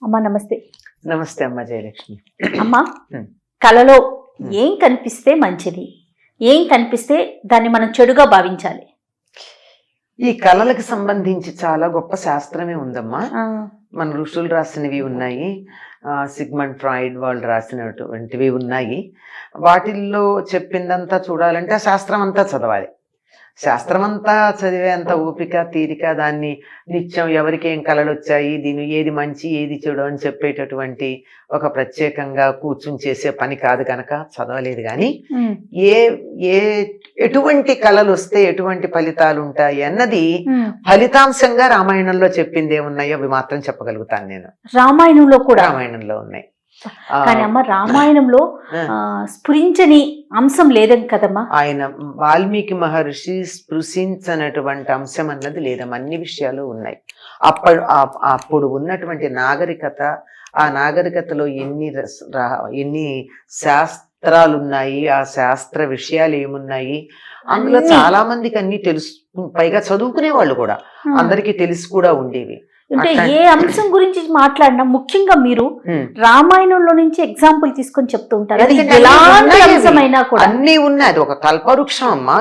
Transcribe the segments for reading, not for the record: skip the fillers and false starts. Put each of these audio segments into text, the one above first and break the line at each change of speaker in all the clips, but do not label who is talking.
అమ్మా నమస్తే.
నమస్తే అమ్మ జయలక్ష్మి.
అమ్మా, కళలో ఏం కనిపిస్తే మంచిది, ఏం కనిపిస్తే దాన్ని మనం చెడుగా భావించాలి?
ఈ కళలకు సంబంధించి చాలా గొప్ప శాస్త్రమే ఉందమ్మా. మన ఋషులు రాసినవి ఉన్నాయి, సిగ్మండ్ ఫ్రాయిడ్ వాళ్ళు రాసినటువంటివి ఉన్నాయి. వాటిల్లో చెప్పిందంతా చూడాలంటే ఆ శాస్త్రం అంతా చదవాలి. శాస్త్రం అంతా చదివేంత ఓపిక తీరిక, దాన్ని నిత్యం ఎవరికి ఏం కళలు వచ్చాయి, దీని ఏది మంచి ఏది చెడు అని చెప్పేటటువంటి ఒక ప్రత్యేకంగా కూర్చుని చేసే పని కాదు కనుక చదవలేదు. కానీ ఏ ఏ ఎటువంటి కళలు వస్తే ఎటువంటి ఫలితాలు ఉంటాయి అన్నది ఫలితాంశంగా రామాయణంలో చెప్పింది ఏమున్నాయో అవి మాత్రం చెప్పగలుగుతాను నేను.
రామాయణంలో కూడా
రామాయణంలో ఉన్నాయి.
కానీ అమ్మ, రామాయణంలో స్ఫురించని అంశం లేదని కదమ్మా.
ఆయన వాల్మీకి మహర్షి స్పృశించనటువంటి అంశం అన్నది లేదమ్మా. అన్ని విషయాలు ఉన్నాయి. అప్పుడు ఉన్నటువంటి నాగరికత, ఆ నాగరికతలో ఎన్ని శాస్త్రాలు ఉన్నాయి, ఆ శాస్త్ర విషయాలు ఏమున్నాయి, అందులో చాలా మందికి అన్ని తెలుసు. పైగా చదువుకునే వాళ్ళు కూడా అందరికీ తెలిసి కూడా ఉండేవి.
అంటే ఏ అంశం గురించి మాట్లాడినా ముఖ్యంగా మీరు రామాయణంలో నుంచి ఎగ్జాంపుల్ తీసుకొని చెప్తూ ఉంటారు.
అన్ని ఉన్నాయి. అది ఒక కల్పవృక్షం అమ్మా.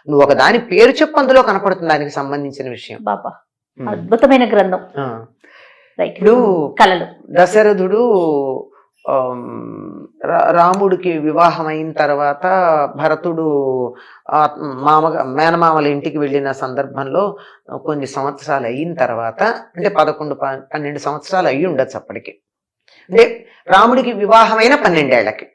నువ్వు ఒక దాని పేరు చెప్పు, అందులో కనపడుతుంది దానికి సంబంధించిన విషయం.
బాబా, అద్భుతమైన గ్రంథం.
ఇప్పుడు
కళలు,
దశరథుడు రాముడికి వివాహం అయిన తర్వాత భరతుడు మేనమామల ఇంటికి వెళ్ళిన సందర్భంలో కొన్ని సంవత్సరాలు అయిన తర్వాత, అంటే 11-12 సంవత్సరాలు అయ్యి ఉండొచ్చు అప్పటికి. అంటే రాముడికి వివాహమైన 12 ఏళ్లకి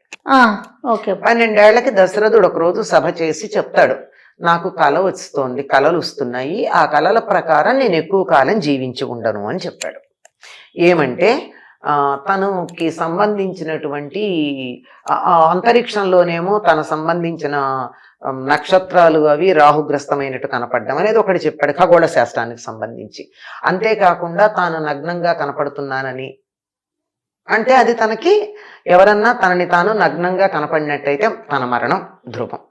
12 ఏళ్లకి దశరథుడు ఒకరోజు సభ చేసి చెప్తాడు, నాకు కళ వస్తోంది, కళలు వస్తున్నాయి, ఆ కళల ప్రకారం నేను ఎక్కువ కాలం జీవించి ఉండను అని చెప్పాడు. ఏమంటే తనకి సంబంధించినటువంటి అంతరిక్షంలోనేమో తన సంబంధించిన నక్షత్రాలు అవి రాహుగ్రస్తమైనట్టు కనపడడం అనేది ఒకటి చెప్పాడు, ఖగోళ శాస్త్రానికి సంబంధించి. అంతేకాకుండా తాను నగ్నంగా కనపడుతున్నానని, అంటే అది తనకి ఎవరన్నా తనని తాను నగ్నంగా కనపడినట్టయితే తన మరణం ధ్రువం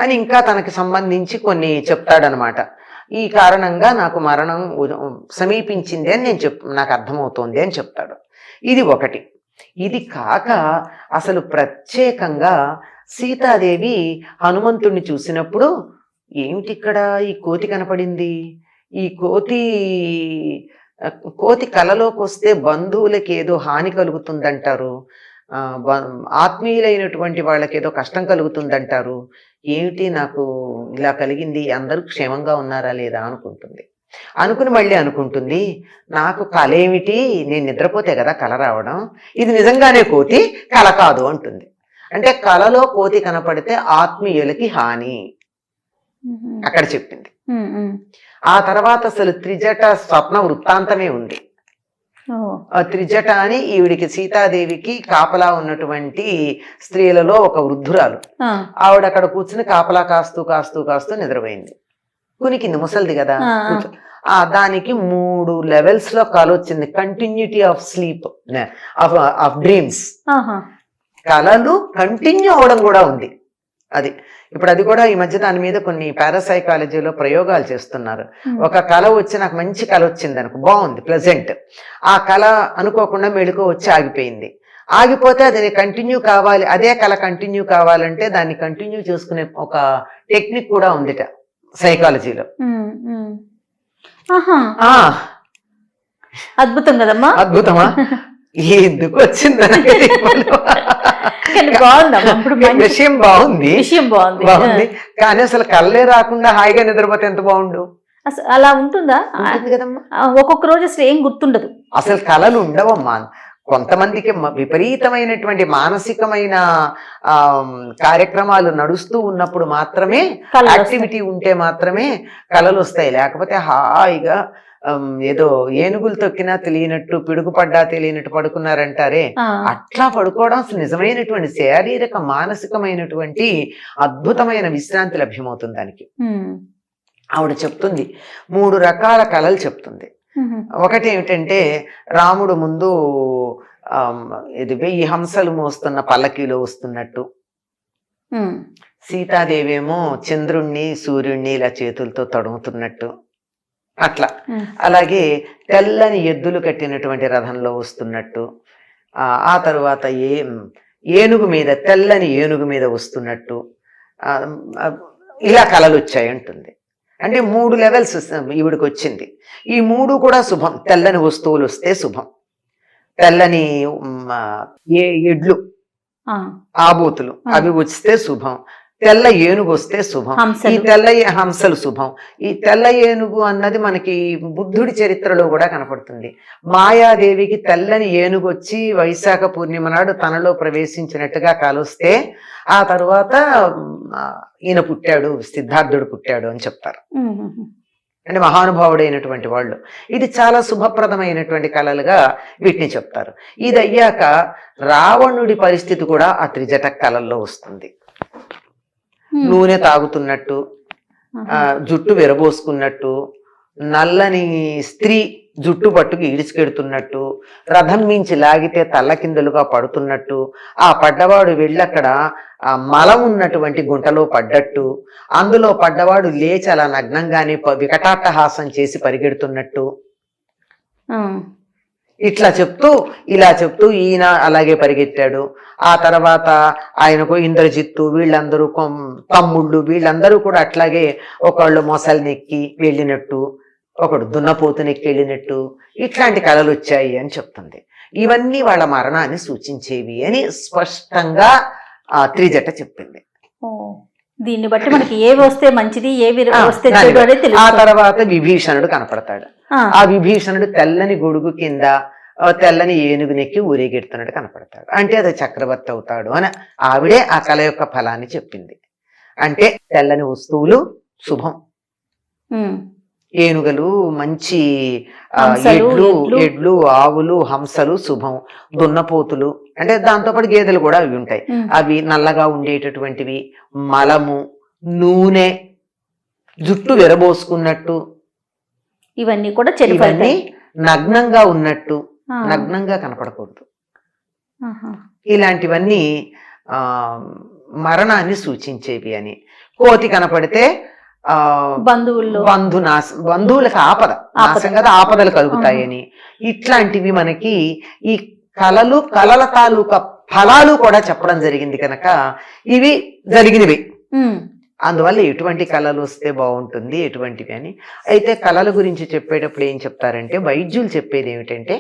అని ఇంకా తనకి సంబంధించి కొన్ని చెప్తాడనమాట. ఈ కారణంగా నాకు మరణం సమీపించింది అని నాకు అర్థమవుతోంది అని చెప్తాడు. ఇది ఒకటి. ఇది కాక అసలు ప్రత్యేకంగా సీతాదేవి హనుమంతుడిని చూసినప్పుడు, ఏమిటి ఇక్కడ ఈ కోతి కనపడింది, ఈ కోతి కలలోకి వస్తే బంధువులకి ఏదో హాని కలుగుతుందంటారు, ఆత్మీయులైనటువంటి వాళ్ళకి ఏదో కష్టం కలుగుతుందంటారు, ఏమిటి నాకు ఇలా కలిగింది, అందరూ క్షేమంగా ఉన్నారా లేదా అనుకుంటుంది. అనుకుని మళ్ళీ అనుకుంటుంది, నాకు కళ ఏమిటి, నేను నిద్రపోతే కదా కళ రావడం, ఇది నిజంగానే కోతి, కళ కాదు అంటుంది. అంటే కళలో కోతి కనపడితే ఆత్మీయులకి హాని అక్కడ చెప్పింది. ఆ తర్వాత అసలు త్రిజట స్వప్న వృత్తాంతమే ఉంది. త్రిజట అని ఈవిడికి సీతాదేవికి కాపలా ఉన్నటువంటి స్త్రీలలో ఒక వృద్ధురాలు. ఆవిడ అక్కడ కూర్చుని కాపలా కాస్తూ కాస్తూ కాస్తూ నిద్రపోయింది. కునికింది, ముసలిది కదా. దానికి 3 లెవెల్స్ లో కళ వచ్చింది. Continuity of sleep, of dreams. కళలు కంటిన్యూ అవడం కూడా ఉంది. అది ఇప్పుడు అది కూడా ఈ మధ్య దాని మీద కొన్ని పారాసైకాలజీలో ప్రయోగాలు చేస్తున్నారు. ఒక కళ వచ్చి నాకు మంచి కళ వచ్చింది అనుకో, బాగుంది, ప్లెజెంట్. ఆ కళ అనుకోకుండా మెళుకో వచ్చి ఆగిపోయింది. ఆగిపోతే అది కంటిన్యూ కావాలి, అదే కళ కంటిన్యూ కావాలంటే దాన్ని కంటిన్యూ చేసుకునే ఒక టెక్నిక్ కూడా ఉందిట సైకాలజీలో.
అద్భుతం కదమ్మా.
అద్భుతమా? ఎందుకు వచ్చింది విషయం బాగుంది, కానీ అసలు కళ్ళే రాకుండా హాయిగా నిద్రపోతే ఎంత బాగుండు.
అసలు అలా ఉంటుందా? ఒక్కొక్క రోజు అసలు ఏం గుర్తుండదు,
అసలు కళలు ఉండవమ్మా. కొంతమందికి విపరీతమైనటువంటి మానసికమైన కార్యక్రమాలు నడుస్తూ ఉన్నప్పుడు మాత్రమే, యాక్టివిటీ ఉంటే మాత్రమే కళలు వస్తాయి. లేకపోతే హాయిగా ఏదో ఏనుగులు తొక్కినా తెలియనట్టు, పిడుగుపడ్డా తెలియనట్టు పడుకున్నారంటారే, అట్లా పడుకోవడం అసలు నిజమైనటువంటి శారీరక మానసికమైనటువంటి అద్భుతమైన విశ్రాంతి లభ్యమవుతుంది దానికి. ఆవిడ చెప్తుంది 3 రకాల కళలు చెప్తుంది. ఒకటి ఏమిటంటే, రాముడు ముందు ఇది 1000 హంసలు మోస్తున్న పల్లకీలో వస్తున్నట్టు, సీతాదేవి ఏమో చంద్రుణ్ణి సూర్యుణ్ణి ఇలా చేతులతో తడుముతున్నట్టు, అట్లా. అలాగే తెల్లని ఎద్దులు కట్టినటువంటి రథంలో వస్తున్నట్టు, ఆ తర్వాత ఏనుగు మీద, తెల్లని ఏనుగు మీద వస్తున్నట్టు, ఇలా కళలు వచ్చాయి అంటుంది. అంటే 3 లెవెల్స్ ఈవిడికి వచ్చింది. ఈ 3 కూడా శుభం. తెల్లని వస్తువులు వస్తే శుభం, తెల్లని ఎడ్లు ఆబోతులు అవి వస్తే శుభం, తెల్ల ఏనుగు వస్తే శుభం, ఈ తెల్ల హంసలు శుభం. ఈ తెల్ల ఏనుగు అన్నది మనకి బుద్ధుడి చరిత్రలో కూడా కనపడుతుంది. మాయాదేవికి తెల్లని ఏనుగు వచ్చి వైశాఖ పూర్ణిమ నాడు తనలో ప్రవేశించినట్టుగా కాలుస్తే ఆ తరువాత ఈయన పుట్టాడు, సిద్ధార్థుడు పుట్టాడు అని చెప్తారు. అంటే మహానుభావుడైనటువంటి వాళ్ళు. ఇది చాలా శుభప్రదమైనటువంటి కళలుగా వీటిని చెప్తారు. ఇది అయ్యాక రావణుడి పరిస్థితి కూడా ఆ త్రిజట కళల్లో వస్తుంది. నూనె తాగుతున్నట్టు, జుట్టు విరబోసుకున్నట్టు, నల్లని స్త్రీ జుట్టు పట్టుకు ఈడ్చుకెడుతున్నట్టు, రథం మించి లాగితే తల్లకిందులుగా పడుతున్నట్టు, ఆ పడ్డవాడు వెళ్ళక్కడ ఆ మలం ఉన్నటువంటి గుంటలో పడ్డట్టు, అందులో పడ్డవాడు లేచి అలా నగ్నంగానే వికటాట్టహాసం చేసి పరిగెడుతున్నట్టు, ఇట్లా చెప్తూ ఇలా చెప్తూ ఈయన అలాగే పరిగెత్తాడు. ఆ తర్వాత ఆయనకు ఇంద్రజిత్తు వీళ్ళందరూ తమ్ముళ్ళు వీళ్ళందరూ కూడా అట్లాగే ఒకళ్ళు మొసలినెక్కి వెళ్ళినట్టు, ఒకడు దున్నపోతునెక్కి వెళ్ళినట్టు, ఇట్లాంటి కళలు వచ్చాయి అని చెప్తుంది. ఇవన్నీ వాళ్ళ మరణాన్ని సూచించేవి అని స్పష్టంగా త్రిజట చెప్పింది.
దీన్ని బట్టి మనకి ఏవి వస్తే మంచిది, ఏవి వస్తే చెడు అనేది తెలుస్తుంది.
ఆ తర్వాత విభీషణుడు కనపడతాడు. ఆ విభీషణుడు తెల్లని గొడుగు కింద తెల్లని ఏనుగునెక్కి ఊరేగెడుతున్నట్టు కనపడతాడు. అంటే అది చక్రవర్తి అవుతాడు అని ఆవిడే ఆ కళ యొక్క ఫలాన్ని చెప్పింది. అంటే తెల్లని వస్తువులు శుభం, ఏనుగలు మంచి, ఎడ్లు ఆవులు హంసలు శుభం, దున్నపోతులు అంటే దాంతోపాటు గేదెలు కూడా అవి ఉంటాయి, అవి నల్లగా ఉండేటటువంటివి, మలము, నూనె, జుట్టు విరబోసుకున్నట్టు,
ఇవన్నీ కూడా
ఇవన్నీ నగ్నంగా ఉన్నట్టు, నగ్నంగా కనపడకూడదు, ఇలాంటివన్నీ మరణాన్ని సూచించేవి అని. కోతి కనపడితే బంధువులకు ఆపద నాశం కదా, ఆపదలు కలుగుతాయని. ఇట్లాంటివి మనకి ఈ కళల తాలూకా ఫలాలు కూడా చెప్పడం జరిగింది కనుక ఇవి జరిగినవి. అందువల్ల ఎటువంటి కళలు వస్తే బాగుంటుంది ఎటువంటివి అని. అయితే కళల గురించి చెప్పేటప్పుడు ఏం చెప్తారంటే, వైద్యులు చెప్పేది ఏమిటంటే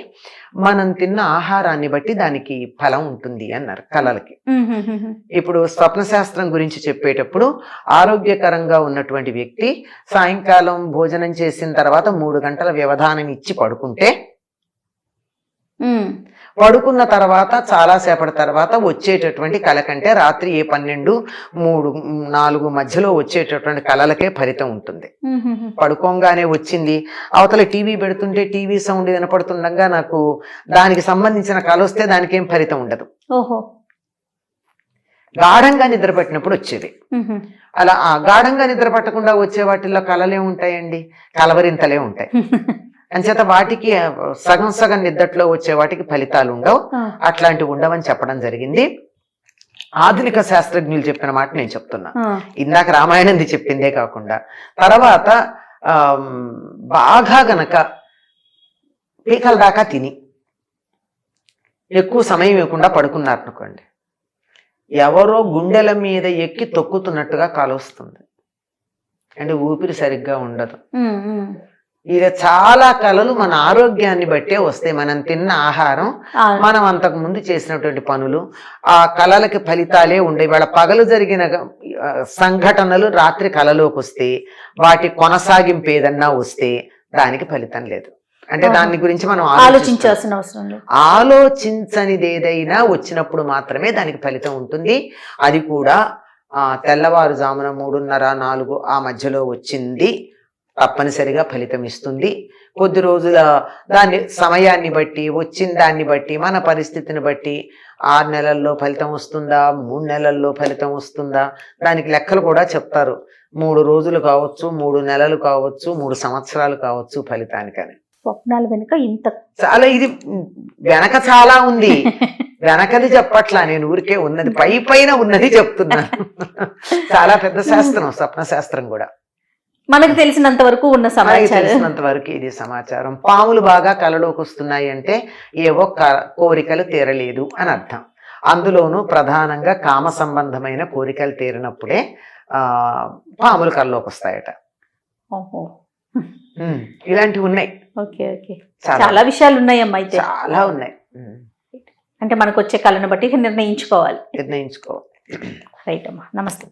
మనం తిన్న ఆహారాన్ని బట్టి దానికి ఫలం ఉంటుంది అన్నారు కళలకి. ఇప్పుడు స్వప్న శాస్త్రం గురించి చెప్పేటప్పుడు ఆరోగ్యకరంగా ఉన్నటువంటి వ్యక్తి సాయంకాలం భోజనం చేసిన తర్వాత 3 గంటల వ్యవధానం ఇచ్చి పడుకుంటే, పడుకున్న తర్వాత చాలా సేపటి తర్వాత వచ్చేటటువంటి కళ కంటే రాత్రి 12, 3, 4 మధ్యలో వచ్చేటటువంటి కళలకే ఫలితం ఉంటుంది. పడుకోగానే వచ్చింది, అవతల టీవీ పెడుతుంటే టీవీ సౌండ్ వినపడుతుండగా నాకు దానికి సంబంధించిన కళ వస్తే దానికి ఏం ఫలితం ఉండదు. గాఢంగా నిద్ర పట్టినప్పుడు వచ్చేది. అలా గాఢంగా నిద్ర పట్టకుండా వచ్చే వాటిల్లో కళలే ఉంటాయండి, కలవరింతలే ఉంటాయి. అంచేత వాటికి సగం నిద్రలో వచ్చే వాటికి ఫలితాలు ఉండవు, అట్లాంటివి ఉండవని చెప్పడం జరిగింది. ఆధునిక శాస్త్రజ్ఞులు చెప్పిన మాట నేను చెప్తున్నా, ఇందాక రామాయణంది చెప్పిందే కాకుండా. తర్వాత బాగా గనక పీకల దాకా తిని ఎక్కువ సమయం ఇవ్వకుండా పడుకున్నారు అనుకోండి, ఎవరో గుండెల మీద ఎక్కి తొక్కుతున్నట్టుగా కాలొస్తుంది, అంటే ఊపిరి సరిగ్గా ఉండదు. ఇక చాలా కళలు మన ఆరోగ్యాన్ని బట్టే వస్తాయి. మనం తిన్న ఆహారం, మనం అంతకు ముందు చేసినటువంటి పనులు, ఆ కళలకి ఫలితాలే ఉండేవి. వాళ్ళ పగలు జరిగిన సంఘటనలు రాత్రి కళలోకి వస్తే, వాటి కొనసాగింపు ఏదన్నా వస్తే దానికి ఫలితం లేదు. అంటే దాని గురించి మనం
ఆలోచించాల్సిన అవసరం లేదు.
ఆలోచించనిది ఏదైనా వచ్చినప్పుడు మాత్రమే దానికి ఫలితం ఉంటుంది. అది కూడా తెల్లవారుజామున 3:30, 4 ఆ మధ్యలో వచ్చింది తప్పనిసరిగా ఫలితం ఇస్తుంది. కొద్ది రోజుల దాన్ని సమయాన్ని బట్టి, వచ్చిన దాన్ని బట్టి, మన పరిస్థితిని బట్టి 6 నెలల్లో ఫలితం వస్తుందా, 3 నెలల్లో ఫలితం వస్తుందా, దానికి లెక్కలు కూడా చెప్తారు. 3 రోజులు కావచ్చు, 3 నెలలు కావచ్చు, 3 సంవత్సరాలు కావచ్చు ఫలితానికని.
స్వప్నాల వెనుక ఇంత
చాలా, ఇది వెనక చాలా ఉంది. వెనకది చెప్పట్లా, నేను ఊరికే ఉన్నది పైన ఉన్నది చెప్తున్నాను. చాలా పెద్ద శాస్త్రం స్వప్న శాస్త్రం కూడా.
మనకు తెలిసినంత వరకు ఉన్న
మనకి
సమాచారం.
తెలిసినంత వరకు ఇది సమాచారం. పాములు బాగా కలలోకి వస్తున్నాయి అంటే ఏవో కోరికలు తీరలేదు అని అర్థం. అందులోనూ ప్రధానంగా కామ సంబంధమైన కోరికలు తీరినప్పుడే పాములు కలలోకి వస్తాయట.
ఓహో.
ఇలాంటివి ఉన్నాయి,
ఓకే ఓకే. చాలా విషయాలు ఉన్నాయమ్మా అయితే.
చాలా ఉన్నాయి.
అంటే మనకు వచ్చే కళను బట్టి నిర్ణయించుకోవాలి.
నిర్ణయించుకోవాలి.
రైట్ అమ్మా, నమస్తే.